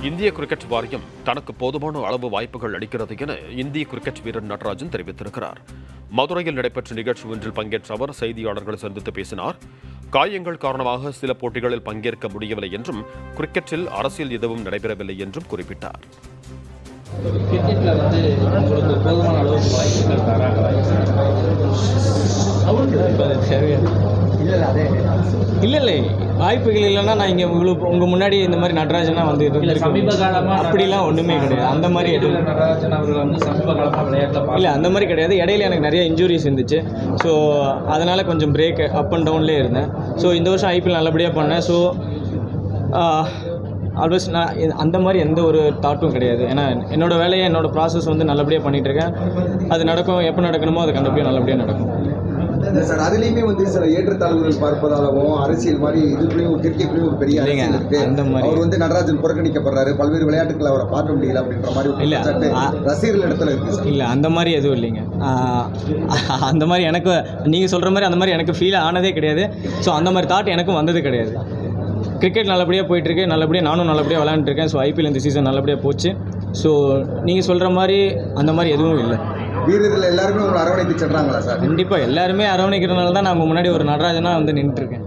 இந்திய கிரிக்கெட் வாரியம் தனக்கு போதுமான அளவு வாய்ப்புகள் அளிக்கிறது என இந்திய கிரிக்கெட் வீரர் நடராஜன் தெரிவித்திருக்கிறார். மதுரையில் நடைபெற்ற நிகழ்ச்சி ஒன்றில் பங்கேற்ற அவர் செய்தியாளர்களை சந்தித்து பேசினார். காயங்கள் காரணமாக சில போட்டிகளில் பங்கேற்க முடியவில்லை என்றும் கிரிக்கெட்டில் அரசியல் எதுவும் நடைபெறவில்லை என்றும் குறிப்பிட்டார். கிரிக்கெட்ல உங்களுக்கு போதுமான அளவுக்கு வாய்ப்புகள் தராங்களா? இல்லை வாய்ப்புகள் இல்லைன்னா நான் இங்கே உங்கள் முன்னாடி இந்த மாதிரி நடராஜனா வந்து சமீப காலமாக அப்படிலாம் ஒன்றுமே கிடையாது. அந்த மாதிரி எதுவும் நடராஜன் அவர்கள் வந்து சமீப காலமாக விளையாட்டில் இல்லை, அந்த மாதிரி கிடையாது. இடையில எனக்கு நிறைய இன்ஜுரிஸ் இருந்துச்சு. ஸோ அதனால் கொஞ்சம் பிரேக் அப் அண்ட் டவுன்லேயே இருந்தேன். ஸோ இந்த வருஷம் ஐபிஎல் நல்லபடியாக பண்ணேன். ஸோ ஆல்வேஸ் நான் அந்த மாதிரி எந்த ஒரு தாட்டும் கிடையாது. ஏன்னா என்னோடய வேலையை என்னோடய ப்ராசஸ் வந்து நல்லபடியாக பண்ணிகிட்ருக்கேன். அது நடக்கும், எப்போ நடக்கணுமோ அது கண்டிப்பாக நல்லபடியாக நடக்கும். சார் அதுலேயுமே வந்து சில ஏற்றத்தாழ்வுகள் பார்ப்பதாகவும் அரசியல் மாதிரி இதுக்குள்ளேயும் கிரிக்கெட்லேயும் ஒரு பெரிய அரசியல் இருக்கு. அந்த மாதிரி அவர் வந்து நடராஜன் புறக்கணிக்கப்படுறாரு, பல்வேறு விளையாட்டுகளை அவரை பார்க்க முடியல அப்படின்ற மாதிரி இல்லை ரசிகர்கள் இடத்துல இருக்கு. இல்லை அந்த மாதிரி எதுவும் இல்லைங்க. அந்த மாதிரி எனக்கு நீங்கள் சொல்கிற மாதிரி அந்த மாதிரி எனக்கு ஃபீல் ஆனதே கிடையாது. ஸோ அந்த மாதிரி தாட் எனக்கும் வந்தது கிடையாது. கிரிக்கெட் நல்லபடியாக போயிட்டுருக்கு, நல்லபடியாக நானும் நல்லபடியாக விளையாண்டுருக்கேன். ஸோ ஐபிஎல் இந்த சீசன் நல்லபடியாக போச்சு. ஸோ நீங்கள் சொல்கிற மாதிரி அந்த மாதிரி எதுவும் இல்லை. வீரர்கள் எல்லாருமே உங்களை அரவணைத்து செல்றாங்களா சார்? கண்டிப்பாக எல்லாருமே அரவணைக்கிறதுனால தான் நான் உங்கள் முன்னாடி ஒரு நடராஜனாக வந்து நின்றுருக்கேன்.